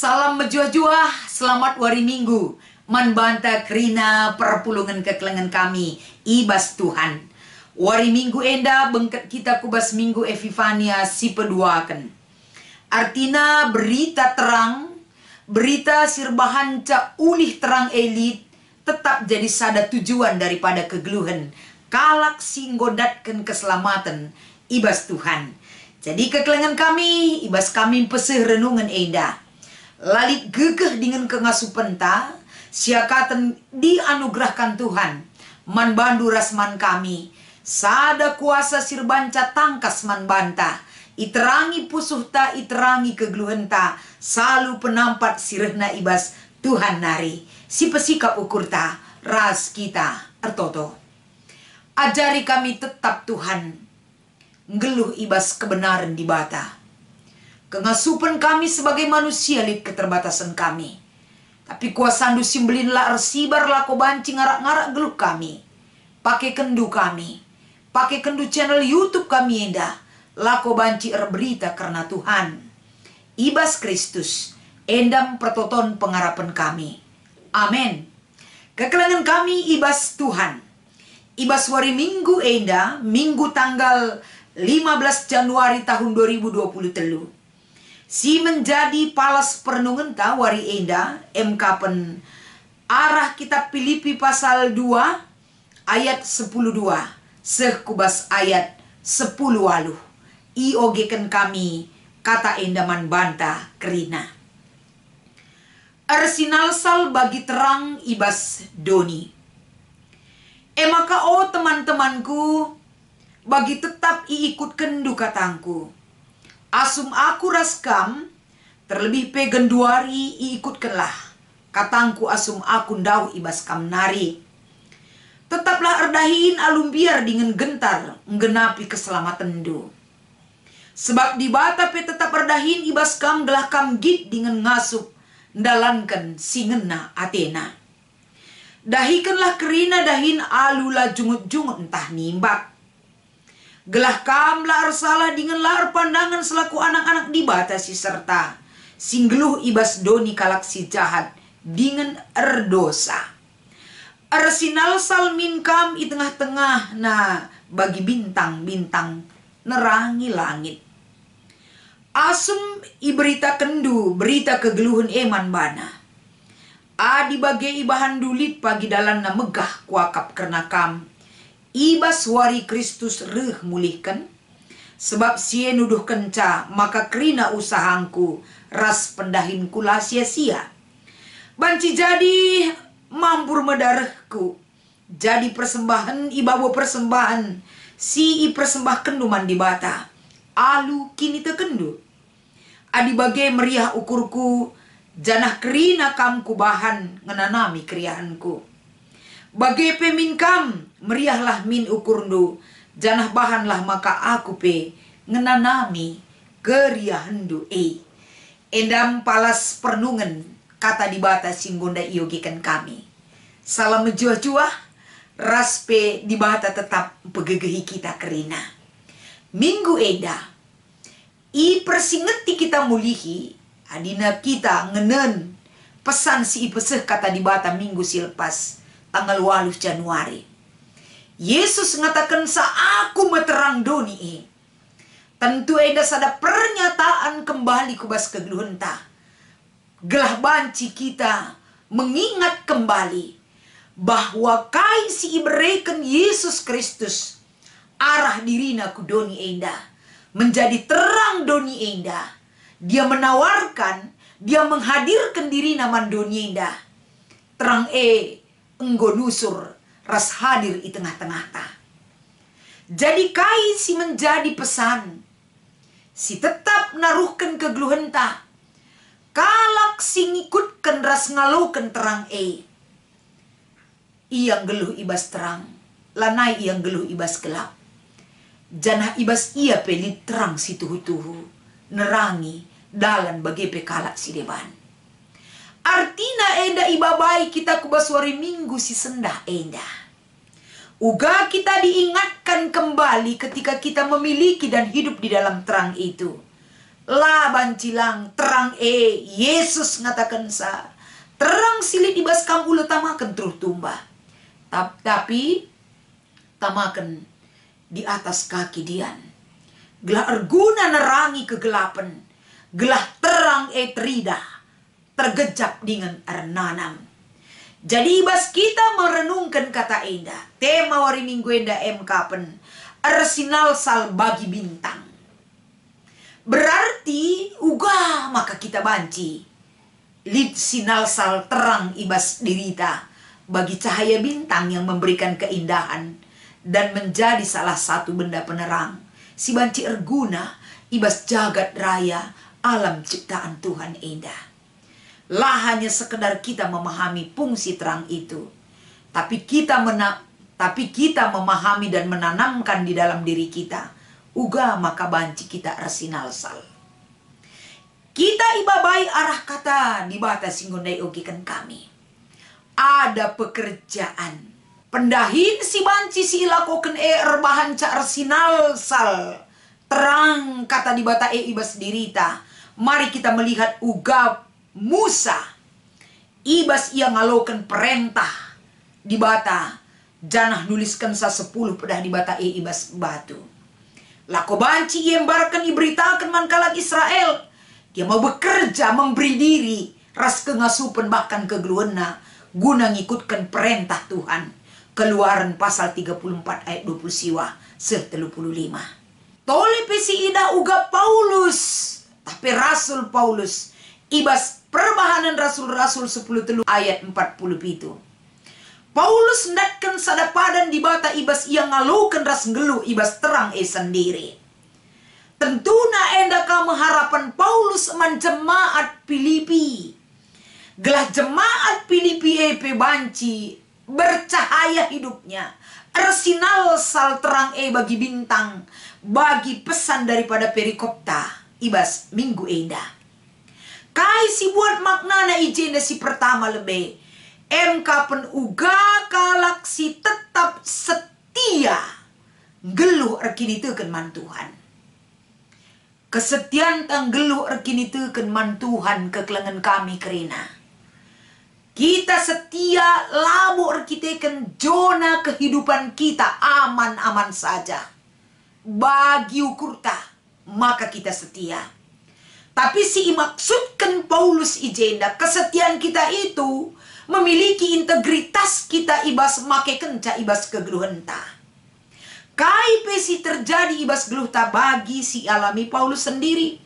Salam menjuah-juah, selamat wari minggu. Man banta kerina perpulungan kekelengan kami, ibas Tuhan. Wari minggu enda bengket kita kubas minggu Epifania si peduakan. Artina berita terang, berita sirbahan ca ulih terang elit, tetap jadi sada tujuan daripada kegeluhan. Kalak singgodatkan keselamatan, ibas Tuhan. Jadi kekelengan kami, ibas kami peseh renungan enda. Lalit gegeh dengan kengasupan ta, siakatan dianugerahkan Tuhan. Man bandu rasman kami, sada kuasa sirbanca tangkas man banta. Iterangi pusuh ta, iterangi kegeluhan ta, selalu penampat sirehna ibas Tuhan nari. Si pesikap ukur ta, ras kita ertoto. Ajari kami tetap Tuhan, ngeluh ibas kebenaran di bata. Kengasupan kami sebagai manusia lid keterbatasan kami. Tapi kuasandu simbelin la ersibar lako banci ngarak-ngarak geluh kami. Pakai kendu kami. Pakai kendu channel YouTube kami enda. Lako banci berita karena Tuhan. Ibas Kristus. Endam pertoton pengharapan kami. Amin. Kekelangan kami ibas Tuhan. Ibas wari minggu enda. Minggu tanggal 15 Januari tahun 2023. Si menjadi palas perenungan ta wari enda MK pen arah kitab Filipi pasal 2 ayat 10:2 sekubas ayat 10 waluh iogekan kami kata endaman banta kerina arsinal sal bagi terang ibas doni maka teman-temanku bagi tetap iikutkan duka tangku. Asum aku raskam, terlebih pegenduari iikutkanlah. Katangku asum aku ndau ibas kam nari. Tetaplah erdahin alum biar dengan gentar, nggenapi keselamatan du. Sebab di bata pe tetap erdahin ibas kam gelah kam git dengan ngasup, ndalankan singena Athena. Dahikanlah kerina dahin alula jungut-jungut entah nimbak. Gelah kam laar salah dengan laar pandangan selaku anak-anak dibatasi serta singgeluh ibas doni kalak si jahat dengan erdosa. Arsinal salmin kam i tengah-tengah nah bagi bintang-bintang nerangi langit. Asum i berita kendu berita kegeluhan eman bana. Adi bagai ibahan dulit pagi dalan na megah kuakap karena kam. Ibas wari Kristus reh mulihkan. Sebab sie nuduh kenca maka kerina usahangku ras pendahin kula sia-sia. Banci jadi mampur medarahku. Jadi persembahan ibawa persembahan. Si i persembah kenduman di bata. Alu kini tekendu. Adi bagai meriah ukurku. Janah kerina kam kubahan ngenanami kriahanku. Bagai pemin kam meriahlah min ukurndu. Janah bahanlah maka aku pe ngenanami keriahandu endam palas pernungan kata di bata singgonda iogikan kami. Salam menjuah-juah raspe di bata tetap pegegehi kita kerina. Minggu eda i persingeti kita mulihi adina kita ngenen pesan si ipeseh kata di bata minggu silpas tanggal 8 Januari. Yesus mengatakan sa aku meterang doni tentu eda sada pernyataan kembali kubas kegeluhan ta. Gelah banci kita mengingat kembali bahwa kai si iberikan Yesus Kristus arah dirina ku doni enda menjadi terang doni enda. Dia menawarkan, dia menghadirkan dirina man doni enda. Terang enggo nusur ras hadir i tengah-tengah ta. Jadi kai si menjadi pesan. Si tetap naruhkan kegeluhan ta. Kalak si ngikutkan ras ngalokan terang Iyang geluh ibas terang. Lanai iyang geluh ibas gelap. Janah ibas ia pelit terang si tuhu-tuhu. Nerangi dalan bagi pekalak si deban. Artina enda ibabai kita kubas wari minggu si sendah enda. Uga kita diingatkan kembali ketika kita memiliki dan hidup di dalam terang itu. Laban cilang terang Yesus ngatakan sa terang silit ibas kamu tamakan terus tumbah. Tapi tamakan di atas kaki dian. Gelah erguna nerangi kegelapan. Gelah terang terida tergejap dengan ernanam. Jadi ibas kita merenungkan kata indah. Tema wari minggu indah kapen. Arsenal sal bagi bintang. Berarti uga maka kita banci. Lid sinal sal terang ibas dirita. Bagi cahaya bintang yang memberikan keindahan. Dan menjadi salah satu benda penerang. Si banci erguna ibas jagat raya alam ciptaan Tuhan indah. Lah hanya sekedar kita memahami fungsi terang itu. Tapi kita memahami dan menanamkan di dalam diri kita. Uga maka banci kita arsinal sal. Kita ibabai arah kata di batas singgundai ugikan kami. Ada pekerjaan. Pendahin si banci si ilakoken erbahan ca arsinal sal. Terang kata di bata ibas dirita. Mari kita melihat uga Musa. Ibas ia ngalokan perintah di bata. Janah nuliskan sa 10 pedah di bata ibas batu. Lako banci ia embarkan iberitakan mankalak Israel. Dia mau bekerja memberi diri. Ras kengasupan bahkan kegeluana. Guna ngikutkan perintah Tuhan. Keluaran pasal 34 ayat 20 siwa 35. Tole pesi ida uga Paulus. Tapi Rasul Paulus. Ibas perbahanan Rasul-Rasul 10 ayat 40 itu. Paulus ndatkan sadapadan di bata ibas ia ngalukan ras ngelu ibas terang sendiri. Tentuna endaka harapan Paulus man jemaat Filipi. Gelah jemaat Filipi banci bercahaya hidupnya. Arsinal sal terang bagi bintang. Bagi pesan daripada perikopta ibas minggu endah. Kai si buat maknana ijenda si pertama lebih. Kapen uga kalak si tetap setia. Geluh erkini teukeun man Tuhan. Kesetiaan tang geluh erkini teukeun man Tuhan kekelengan kami kerina. Kita setia labu erkiteken zona kehidupan kita aman-aman saja. Bagi ukurta maka kita setia. Tapi si maksudkan Paulus ijenda kesetiaan kita itu memiliki integritas kita ibas make kenca ibas kegeluhenta. Kai pesi terjadi ibas geluhta bagi si alami Paulus sendiri.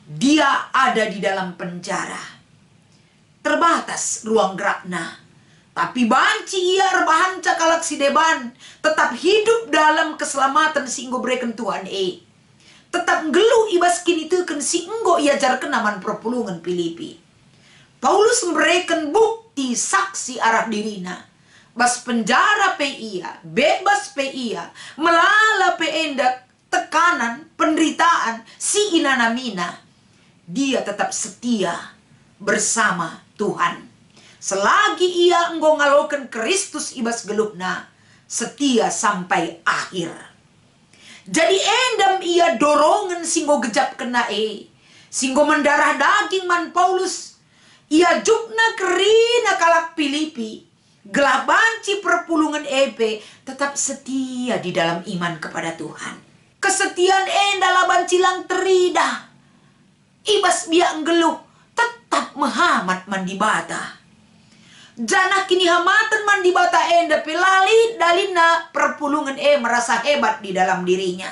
Dia ada di dalam penjara. Terbatas ruang gerakna. Tapi banci ia rebahan cakalak si deban. Tetap hidup dalam keselamatan si inggo breken Tuhan Tetap geluh ibas kini teukeun si enggo ia jarkeun naman perpulungan Filipi. Paulus memberikan bukti saksi arah dirina. Bas penjara ia, bebas ia, melala endak tekanan, penderitaan, si inanamina. Dia tetap setia bersama Tuhan. Selagi ia enggo ngaloken Kristus ibas geluhna, setia sampai akhir. Jadi endam ia dorongan singgo gejap kena singgo mendarah daging man Paulus. Ia jukna kerina kalak Filipi. Gelah banci perpulungan tetap setia di dalam iman kepada Tuhan. Kesetiaan endala bancilang terida. Ibas biak geluh tetap mehamat mandibata. Janah kini hamatan mandibata enda pelali dalina perpulungan merasa hebat di dalam dirinya.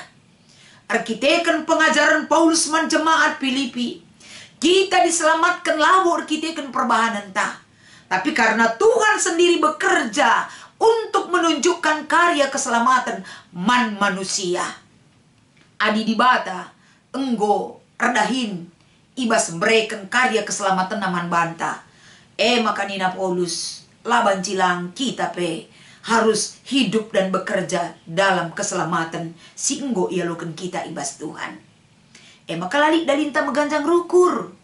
Arkiteken pengajaran Paulus man jemaat Filipi. Kita diselamatkan labur kita kan perbahanan ta. Tapi karena Tuhan sendiri bekerja untuk menunjukkan karya keselamatan man manusia. Adi dibata enggo erdahin ibas mereken karya keselamatan naman banta. Makanina Paulus laban cilang kita harus hidup dan bekerja dalam keselamatan si enggo ia loken kita ibas Tuhan. Maka lalik dalinta meganjang rukur.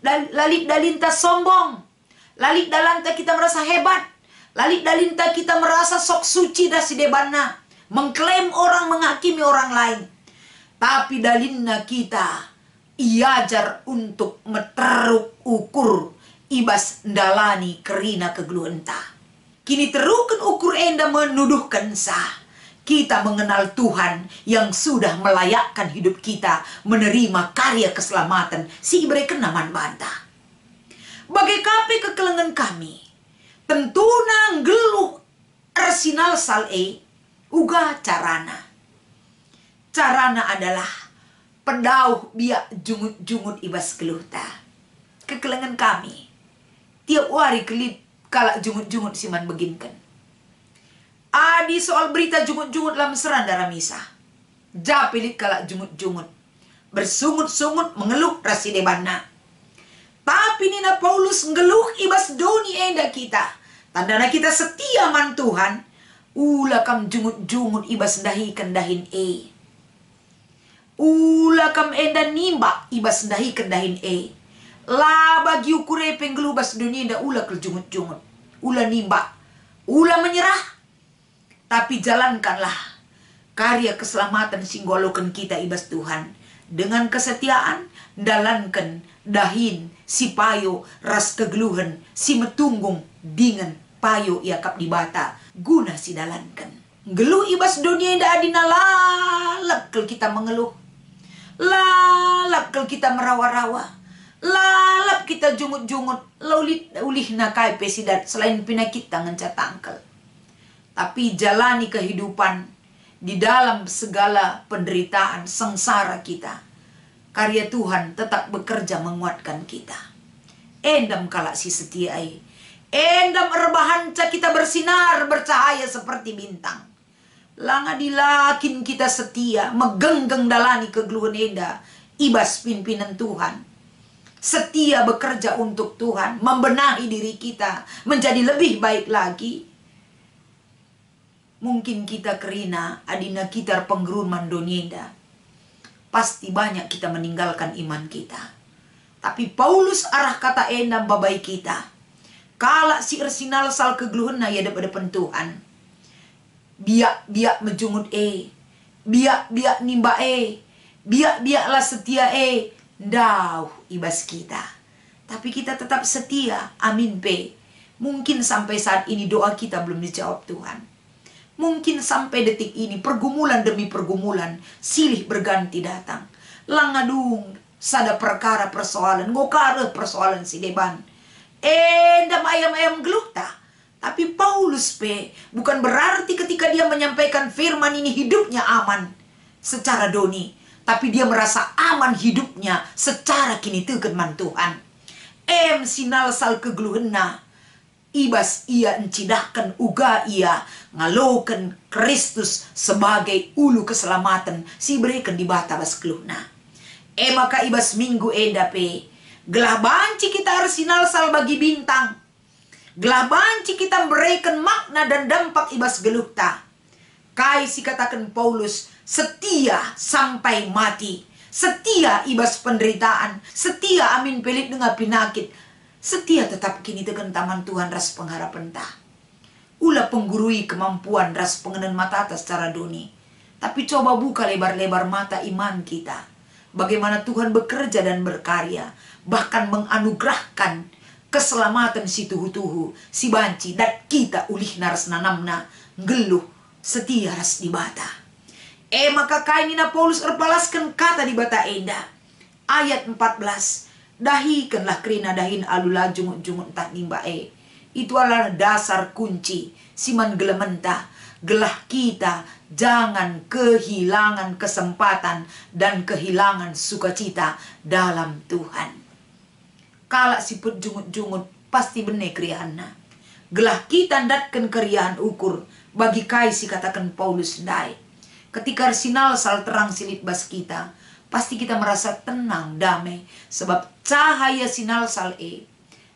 Lalik dalinta sombong. Lalik dalinta kita merasa hebat. Lalik dalinta kita merasa sok suci dah si debana. Mengklaim orang, menghakimi orang lain. Tapi dalinna kita iajar untuk meteruk ukur ibas ndalani kerina kegluenta. Kini terukan ukur enda menuduhkan sah. Kita mengenal Tuhan yang sudah melayakkan hidup kita menerima karya keselamatan si ibre kenaman bantah. Bagai kape kekelengan kami, tentu nang geluh arsinal sal'e uga carana. Carana adalah pedauh biak jungut-jungut ibas geluhta. Kekelengan kami, tiap hari kelip kalak jungut-jungut siman beginkan. Adi soal berita jungut-jungut lam serandara misah. Japilit kalak jungut-jungut. Bersungut-sungut mengeluh rasi debanna. Tapi Nina Paulus ngeluh ibas doni enda kita. Tandana kita setia man Tuhan. Ula kam jungut-jungut ibas dahi kendahin e. Ula kam enda nimba ibas dahi kendahin e. La bagi ukure penggeluh bas doni enda ula ke jungut-jungut. Ula nimba. Ula menyerah. Tapi jalankanlah karya keselamatan singgolokan kita ibas Tuhan. Dengan kesetiaan, dalankan dahin si payo ras kegeluhan si metunggung dengan payo iakap di bata. Guna si dalankan. Geluh ibas dunia indah adina lalap kalau kita mengeluh. Lalap kalau kita merawa-rawa. Lalap kita jungut-jungut. Ulih nakai pesidat selain pinakit tangan catangkel. Tapi jalani kehidupan di dalam segala penderitaan sengsara kita. Karya Tuhan tetap bekerja menguatkan kita. Endam kalak si setiai. Endam erbahanca kita bersinar bercahaya seperti bintang. Langa dilakin kita setia megenggeng dalani kegeluhan enda. Ibas pimpinan Tuhan. Setia bekerja untuk Tuhan. Membenahi diri kita menjadi lebih baik lagi. Mungkin kita kerina adina kitar penggerun mandonienda. Pasti banyak kita meninggalkan iman kita. Tapi Paulus arah kata endam babai kita. Kala si ersinal sal kegeluhna ya depan Tuhan. Biak-biak menjungut biak-biak nimba biak-biaklah setia Dauh ibas kita. Tapi kita tetap setia. Amin pe. Mungkin sampai saat ini doa kita belum dijawab Tuhan. Mungkin sampai detik ini pergumulan demi pergumulan silih berganti datang. Langadung sada perkara persoalan ngokare persoalan si deban. Endam ayam-ayam geluhta. Tapi Paulus bukan berarti ketika dia menyampaikan firman ini hidupnya aman secara doni. Tapi dia merasa aman hidupnya secara kini tegeman Tuhan. Sinal sal kegeluhenna. Ibas ia encidahkan uga ia ngalokan Kristus sebagai ulu keselamatan si berikan di bata bas keluhna. Maka ibas minggu edape gelah banci kita arsinal sal bagi bintang. Gelah banci kita berikan makna dan dampak ibas geluhta. Kai si katakan Paulus setia sampai mati. Setia ibas penderitaan. Setia amin pelit dengan penyakit. Setia tetap kini tekan taman Tuhan ras pengharapan tah. Ulah penggurui kemampuan ras pengenan mata atas secara doni. Tapi coba buka lebar-lebar mata iman kita. Bagaimana Tuhan bekerja dan berkarya. Bahkan menganugerahkan keselamatan si tuhu-tuhu. Si banci dan kita ulih naras nanamna. Geluh setia ras di bata. Maka kainina Paulus erpalaskan kata di bata enda. Ayat 14. Dahikanlah kerina dahin alula jungut-jungut tak nimba Itu adalah dasar kunci. Siman gelementa. Gelah kita jangan kehilangan kesempatan dan kehilangan sukacita dalam Tuhan. Kala siput jungut-jungut pasti benih kriahana. Gelah kita ndatkan keriahan ukur. Bagi kai si katakan Paulus dai. Ketika sinal sal terang silip bas kita. Pasti kita merasa tenang, damai. Sebab cahaya sinal sal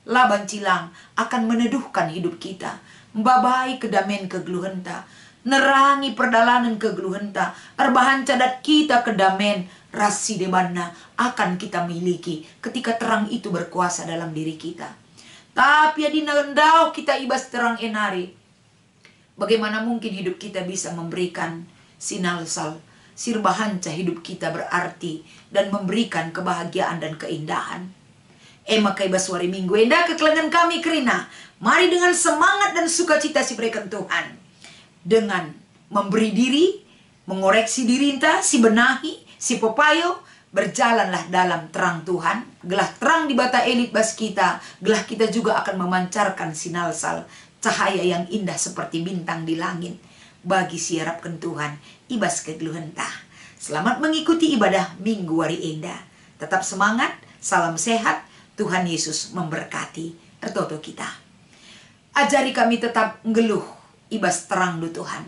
laban cilang akan meneduhkan hidup kita. Membabai kedamaian kegeluhenta. Nerangi perdalanan kegeluhenta. Erbahan cadat kita kedamaian rasi debanna akan kita miliki. Ketika terang itu berkuasa dalam diri kita. Tapi adina endau kita ibas terang enari. Bagaimana mungkin hidup kita bisa memberikan sinal sal sirbahanca hidup kita berarti dan memberikan kebahagiaan dan keindahan. Maka ibaswari minggu enda kekelengan kami kerina. Mari dengan semangat dan sukacita si berikan Tuhan. Dengan memberi diri, mengoreksi diri entah, si benahi, si pepayo, berjalanlah dalam terang Tuhan. Gelah terang di bata elit bas kita, gelah kita juga akan memancarkan sinalsal cahaya yang indah seperti bintang di langit. Bagi siarapkan Tuhan, ibas kegeluhentah. Selamat mengikuti ibadah minggu wari enda. Tetap semangat, salam sehat, Tuhan Yesus memberkati ertoto kita. Ajari kami tetap ngeluh ibas terang du Tuhan.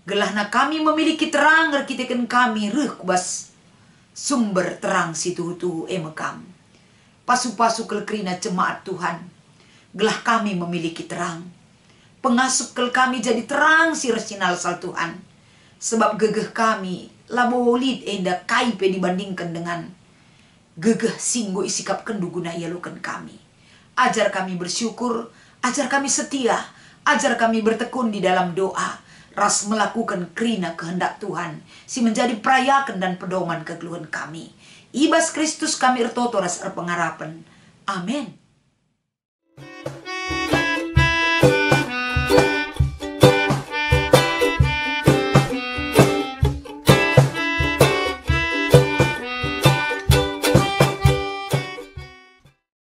Gelahna kami memiliki terang erkitekan kami reh kubas sumber terang situ emekam. Pasu-pasu kelkrina jemaat Tuhan. Gelah kami memiliki terang. Pengasup kel kami jadi terang si resinal sal Tuhan. Sebab gegeh kami labolid enda kaipe dibandingkan dengan gegeh singgo isikap kendu guna ialukan kami. Ajar kami bersyukur, ajar kami setia, ajar kami bertekun di dalam doa, ras melakukan kerina kehendak Tuhan, si menjadi perayakan dan pedoman kegeluhan kami. Ibas Kristus kami ertoto ras erpengarapan. Amin.